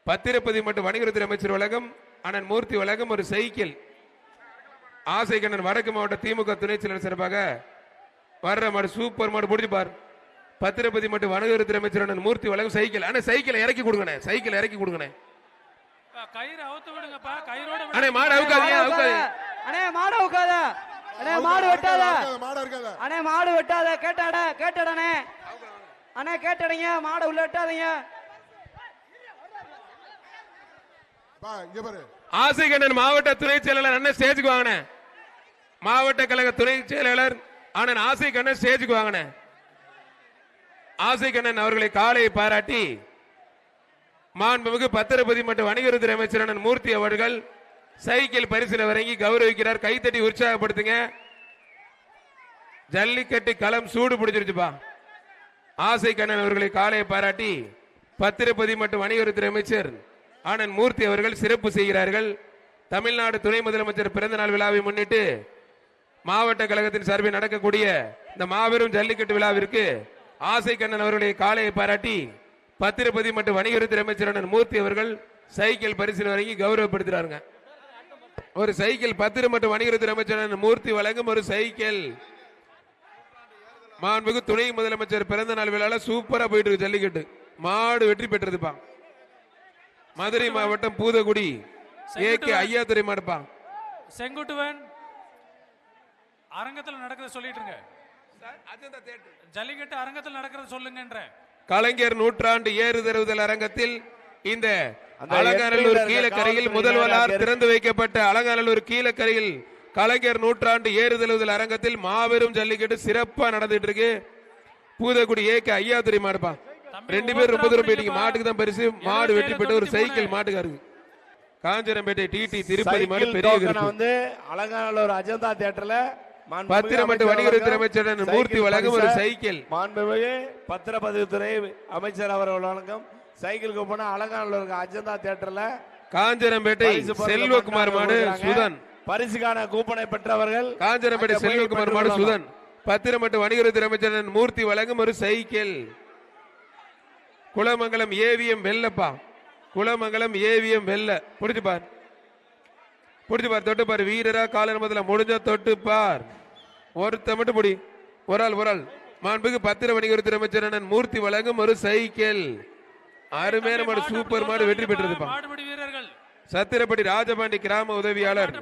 பத்திரப்பதி மற்றும் வணிகத்துறை அமைச்சர் வழங்கும் அண்ணன் மூர்த்தி வழங்கும் ஒரு சைக்கிள். ஆசை கண்ணன் வடக்கு மாவட்ட திமுக துணை செயலர் சிறப்பாக வர்ற மாடு சூப்பர் மாடு முடிஞ்சு பார். பத்திரப்பதி மற்றும் வணிகத்துறை அமைச்சர் அண்ணன் மூர்த்தி வழங்கும் சைக்கிள். அண்ணே சைக்கிளை இறக்கி கொடுங்கண்ணே, சைக்கிள் இறக்கி கொடுங்கண்ணே. கயிறு அவுத்து விடுங்கப்பா, கயிறோட அண்ணே மாடு அவுக்காதீங்க, அவுக்காதீங்க அண்ணே மாடு அவுக்காத, அண்ணே மாடு வெட்டாத, அண்ணே மாடு வெட்டாத, கேட்டாடனே அண்ணே கேட்டடங்க, மாடு உள்ள வெட்டாதீங்க. ஆசை கண்ணன் மாவட்ட துணை செயலாளர் அண்ணன் ஸ்டேஜுக்கு வாங்கின. மாவட்ட கழக துணை செயலாளர் அண்ணன் ஆசை கண்ணன் ஸ்டேஜுக்கு வாங்கின. ஆசை கண்ணன் அவர்களை காலையை பாராட்டி மாண்புமிகு பத்திரப்பதி மற்றும் வணிகத்துறை அமைச்சர் அண்ணன் மூர்த்தி அவர்கள் சைக்கிள் பரிசில வழங்கி கௌரவிக்கிறார். கைத்தட்டி உற்சாகப்படுத்துங்க. ஜல்லிக்கட்டு களம் சூடு பிடிச்சிருச்சுப்பா. ஆசை கண்ணன் அவர்களை காலையை பாராட்டி பத்திரப்பதி மற்றும் வணிகத்துறை அமைச்சர் அண்ணன் மூர்த்தி அவர்கள் சிறப்பு செய்கிறார்கள். தமிழ்நாடு துணை முதலமைச்சர் பிறந்த நாள் விழாவை முன்னிட்டு மாவட்ட கழகத்தின் சார்பில் நடக்கக்கூடிய இந்த மாபெரும் ஜல்லிக்கட்டு விழாவிற்கு ஆசை கண்ணன் அவர்களை காலையை பாராட்டி பத்திரப்பதி மற்றும் வணிகத்துறை அமைச்சர் அண்ணன் மூர்த்தி அவர்கள் சைக்கிள் பரிசில் வழங்கி கௌரவப்படுத்துறாங்க. ஒரு சைக்கிள் பத்திரம் மற்றும் வணிகத்துறை அமைச்சர் அண்ணன் மூர்த்தி வழங்கும் ஒரு சைக்கிள். மாண்புமிகு துணை முதலமைச்சர் பிறந்த நாள் விழால சூப்பரா போயிட்டு இருக்கு ஜல்லிக்கட்டு. மாடு வெற்றி பெற்றதுப்பா. மதுரை மாவட்டம் பூதகுடி ஏகே ஐயாத்துறை மாடுப்பா. செங்குட்டுவன் அரங்கத்தில் நடக்கிறத சொல்லிட்டு இருங்க. ஜல்லிக்கட்டு அரங்கத்தில் நடக்கிறத சொல்லுங்க. கலைஞர் நூற்றாண்டு ஏறுதழுவுதல் அரங்கத்தில் இந்த அலங்காநல்லூர் கீழக்கரையில் முதல்வரால் திறந்து வைக்கப்பட்ட அலங்காநல்லூர் கீழக்கரையில் கலைஞர் நூற்றாண்டு ஏறுதழுவுதல் அரங்கத்தில் மாபெரும் ஜல்லிக்கட்டு சிறப்பா நடந்துட்டு இருக்கு. பூதகுடி ஏகே ஐயாத்துறை மாடுப்பா. ரெண்டு பேர் ரொம்ப தூரம் போயிட்டீங்க. மாட்டுக்கு தான் பரிசு. மாடு வெற்றி பெற்ற ஒரு சைக்கிள் மாட்டுக்காருக்கு. காஞ்சரம்பேட்டை டிடி திருப்பதி மாடு பெரிய வந்து அலங்காநல்லூர் அஜந்தா தியேட்டர்ல பத்திரம் மற்றும் வணிகத்துறை அமைச்சர் மூர்த்தி வழங்கும் ஒரு சைக்கிள். மாண்புமிகு பத்திரப்பதிவுத்துறை அமைச்சர் அவர்கள் வழங்கும் சைக்கிள் கூப்பன் அலங்காநல்லூர் அஜந்தா தியேட்டர்ல காஞ்சரம்பேட்டை செல்வகுமார் மாடு சுதன் பரிசுக்கான கூப்பனை பெற்றவர்கள். காஞ்சரம்பேட்டை செல்வகுமார் மாடு சுதன் பத்திரம் மற்றும் வணிகத்துறை அமைச்சர் மூர்த்தி வழங்கும் ஒரு cycle. Kulamangalam AVM Vellappa. Kulamangalam AVM வெள்ள புடிச்சு பார், புடிச்சு பார், தொட்டு பார். வீரரா காலர் முதல்ல முடிஞ்ச தொட்டு பார். ஒருத்த மட்டும் புடி. ஒரு ஆள். மாண்புக்கு பத்திர வணிகத்துறை அமைச்சர் மூர்த்தி வழங்கும் ஒரு சைக்கிள். அருமையான மாடு, சூப்பர் மாடு வெற்றி பெற்றதுப்பா. சத்திரப்படி ராஜபாண்டி கிராம உதவியாளர்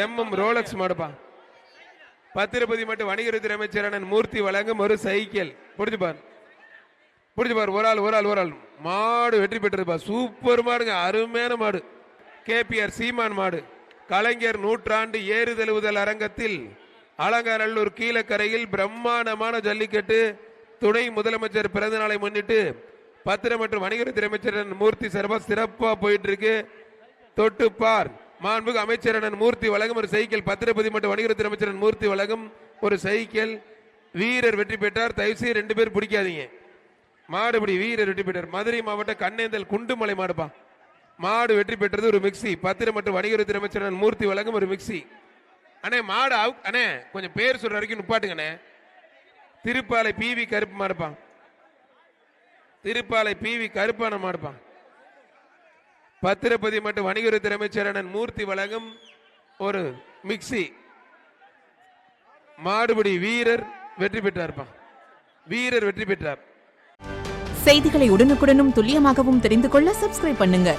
எம் ரோலக்ஸ் மாடுப்பா. பத்திரப்பதி மற்றும் வணிகத்துறை அமைச்சர் மூர்த்தி வழங்கும் ஒரு சைக்கிள். புடிச்சு பார், புடிச்சு பார். ஒரு ஆள் மாடு வெற்றி பெற்றதுப்பா. சூப்பர் மாடுங்க, அருமையான மாடு. கேபிஆர் சீமான் மாடு. கலைஞர் நூற்றாண்டு ஏறுதழுவுதல் அரங்கத்தில் அலங்காநல்லூர் கீழக்கரையில் பிரம்மாண்டமான ஜல்லிக்கட்டு துணை முதலமைச்சர் பிறந்த நாளை முன்னிட்டு பத்திரம் மற்றும் வணிகத்துறை அமைச்சர் மூர்த்தி சிறப்பா போயிட்டு இருக்கு. தொட்டு பார். மாண்புமிகு அமைச்சர் மூர்த்தி வழங்கும் ஒரு சைக்கிள். பத்திரப்பதி மற்றும் வணிகத்துறை அமைச்சர் மூர்த்தி வழங்கும் ஒரு சைக்கிள். வீரர் வெற்றி பெற்றார். தயவுசெய்து ரெண்டு பேர் பிடிக்காதீங்க. மாடுபடி வீரர் வெற்றி பெற்றார். மதுரை மாவட்டம் கண்ணேந்தல் குண்டுமலை மாடுப்பா. மாடு வெற்றி பெற்றது ஒரு மிக்சி. பத்திரம் மற்றும் வணிகத்துறை அமைச்சர் மூர்த்தி வழங்கும் ஒரு மிக்சி. அண்ணே மாடு அண்ணே கொஞ்சம் பேர் சொல்ற வரைக்கும் நிப்பாட்டுங்கண்ணே. திருப்பாலை பிவி கருப்பு மாடுப்பான். திருப்பாலை பிவி கருப்பான மாடுப்பான். பத்திரப்பதி மற்றும் வணிகத்துறை அமைச்சர் மூர்த்தி வழங்கும் ஒரு மிக்சி. மாடுபடி வீரர் வெற்றி பெற்றார்ப்பான். வீரர் வெற்றி பெற்றார். செய்திகளை உடனுக்குடனும் துல்லியமாகவும் தெரிந்து கொள்ள சப்ஸ்கிரைப் பண்ணுங்க.